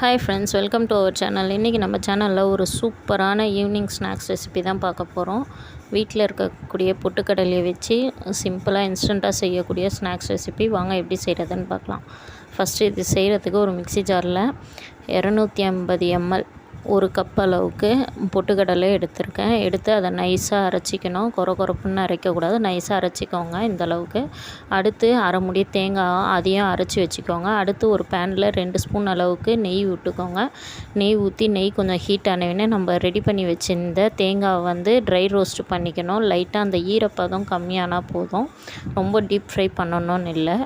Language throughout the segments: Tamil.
Hi friends, welcome to our channel. இன்றைக்கி நம்ம சேனலில் ஒரு சூப்பரான ஈவினிங் ஸ்நாக்ஸ் ரெசிபி தான் பார்க்க போகிறோம். வீட்டில் இருக்கக்கூடிய பொட்டுக்கடலையை வச்சு சிம்பிளாக இன்ஸ்டண்ட்டாக செய்யக்கூடிய ஸ்நாக்ஸ் ரெசிபி. வாங்க எப்படி செய்கிறதுன்னு பார்க்கலாம். ஃபஸ்ட்டு இது செய்கிறதுக்கு ஒரு மிக்ஸி ஜாரில் 250 ml ஒரு கப் அளவுக்கு பொட்டுக்கடலை எடுத்திருக்கேன். எடுத்து அதை நைஸாக அரைச்சிக்கணும். கொரப்புன்னு அரைக்கக்கூடாது, நைஸாக அரைச்சிக்கோங்க இந்த அளவுக்கு. அடுத்து அரை முடி தேங்காய் அதையும் அரைச்சி வச்சுக்கோங்க. அடுத்து ஒரு பேனில் 2 ஸ்பூன் அளவுக்கு நெய் விட்டுக்கோங்க. நெய் ஊற்றி நெய் கொஞ்சம் ஹீட் ஆனவுடனே நம்ம ரெடி பண்ணி வச்சுருந்த தேங்காவை ட்ரை ரோஸ்ட் பண்ணிக்கணும். லைட்டாக அந்த ஈரப்பதம் கம்மியானால் போதும், ரொம்ப டீப் ஃப்ரை பண்ணணும்னு இல்லை.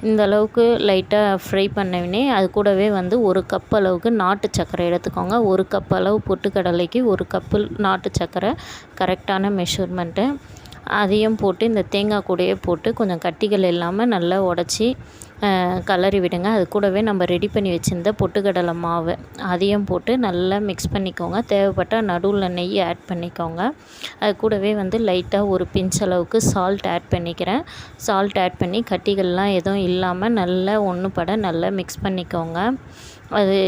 இந்த அளவுக்கு லைட்டாக ஃப்ரை பண்ணவுடனே அது கூடவே ஒரு கப் அளவுக்கு நாட்டு சர்க்கரை எடுத்துக்கோங்க. ஒரு கப் அளவு பொட்டுக்கடலைக்கு ஒரு கப்பு நாட்டு சர்க்கரை கரெக்டான மெஷர்மெண்ட்டு. அதையும் போட்டு இந்த தேங்காய் கூடையே போட்டு கொஞ்சம் கட்டிகள் இல்லாமல் நல்லா உடச்சி கலரி விடுங்க. அது கூடவே நம்ம ரெடி பண்ணி வச்சுருந்த பொட்டுக்கடலை மாவு அதையும் போட்டு நல்லா மிக்ஸ் பண்ணிக்கோங்க. தேவைப்பட்டால் நடுவில் நெய் ஆட் பண்ணிக்கோங்க. அது கூடவே லைட்டாக ஒரு பிஞ்ச் அளவுக்கு சால்ட் ஆட் பண்ணிக்கிறேன். சால்ட் ஆட் பண்ணி கட்டிகள்லாம் எதுவும் இல்லாமல் நல்லா ஒன்றுபட நல்லா மிக்ஸ் பண்ணிக்கோங்க. அது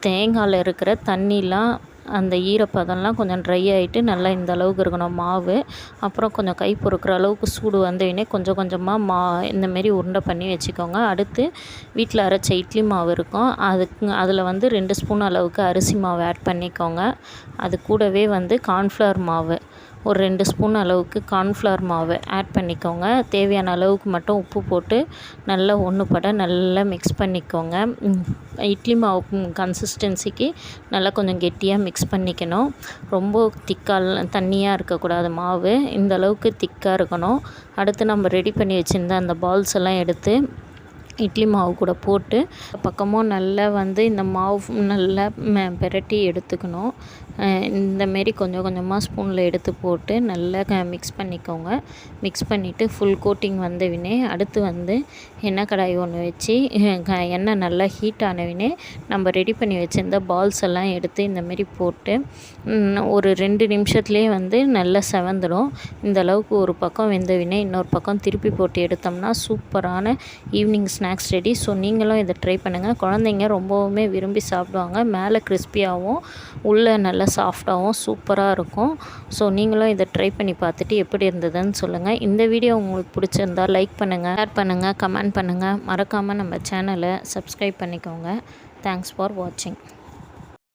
தேங்காயில் இருக்கிற தண்ணிலாம் அந்த ஈரப்பதம்லாம் கொஞ்சம் ட்ரை ஆகிட்டு நல்லா இந்த அளவுக்கு இருக்கணும் மாவு. அப்புறம் கொஞ்சம் கை பொறுக்கிற அளவுக்கு சூடு வந்தவுடனே கொஞ்சம் கொஞ்சமாக இந்தமாரி உருண்டை பண்ணி வச்சுக்கோங்க. அடுத்து வீட்டில் அரைச்ச இட்லி மாவு இருக்கும், அதில் 2 ஸ்பூன் அளவுக்கு அரிசி மாவு ஆட் பண்ணிக்கோங்க. அது கூடவே கார்ன்ஃப்ளவர் மாவு ஒரு 2 ஸ்பூன் அளவுக்கு கார்ன்ஃப்ளவர் மாவு ஆட் பண்ணிக்கோங்க. தேவையான அளவுக்கு மட்டும் உப்பு போட்டு நல்லா ஒன்றுபட நல்லா மிக்ஸ் பண்ணிக்கோங்க. இட்லி மாவு கன்சிஸ்டன்சிக்கு நல்லா கொஞ்சம் கெட்டியாக மிக்ஸ் பண்ணிக்கணும். ரொம்ப திக்காக தண்ணியாக இருக்கக்கூடாது மாவு, இந்த அளவுக்கு திக்காக இருக்கணும். அடுத்து நம்ம ரெடி பண்ணி வச்சுருந்த அந்த பால்ஸ் எல்லாம் எடுத்து இட்லி மாவு கூட போட்டு பக்கமும் நல்லா இந்த மாவு நல்லா பிரட்டி எடுத்துக்கணும். இந்தமாரி கொஞ்சம் கொஞ்சமாக ஸ்பூனில் எடுத்து போட்டு நல்லா மிக்ஸ் பண்ணிக்கோங்க. மிக்ஸ் பண்ணிவிட்டு ஃபுல் கோட்டிங் வந்தவினே அடுத்து எண்ணெய் கடாய் ஒன்று வச்சு எண்ணெய் நல்லா ஹீட் ஆனவினே நம்ம ரெடி பண்ணி வச்சுருந்த பால்ஸ் எல்லாம் எடுத்து இந்தமாரி போட்டு ஒரு 2 நிமிஷத்துலேயே நல்லா செவந்துடும். இந்த அளவுக்கு ஒரு பக்கம் வெந்தவினே இன்னொரு பக்கம் திருப்பி போட்டு எடுத்தோம்னா சூப்பரான ஈவினிங் ஸ்நாக்ஸ் ரெடி. ஸோ நீங்களும் இதை ட்ரை பண்ணுங்கள். குழந்தைங்க ரொம்பவுமே விரும்பி சாப்பிடுவாங்க. மேலே கிறிஸ்பியாகவும் உள்ளே நல்லா சாஃப்டாகவும் சூப்பராக இருக்கும். ஸோ நீங்களும் இதை ட்ரை பண்ணி பார்த்துட்டு எப்படி இருந்ததுன்னு சொல்லுங்கள். இந்த வீடியோ உங்களுக்கு பிடிச்சிருந்தால் லைக் பண்ணுங்கள், ஷேர் பண்ணுங்கள், கமெண்ட் பண்ணுங்கள். மறக்காமல் நம்ம சேனலை சப்ஸ்கிரைப் பண்ணிக்கோங்க. தேங்க்ஸ் ஃபார் வாட்சிங்.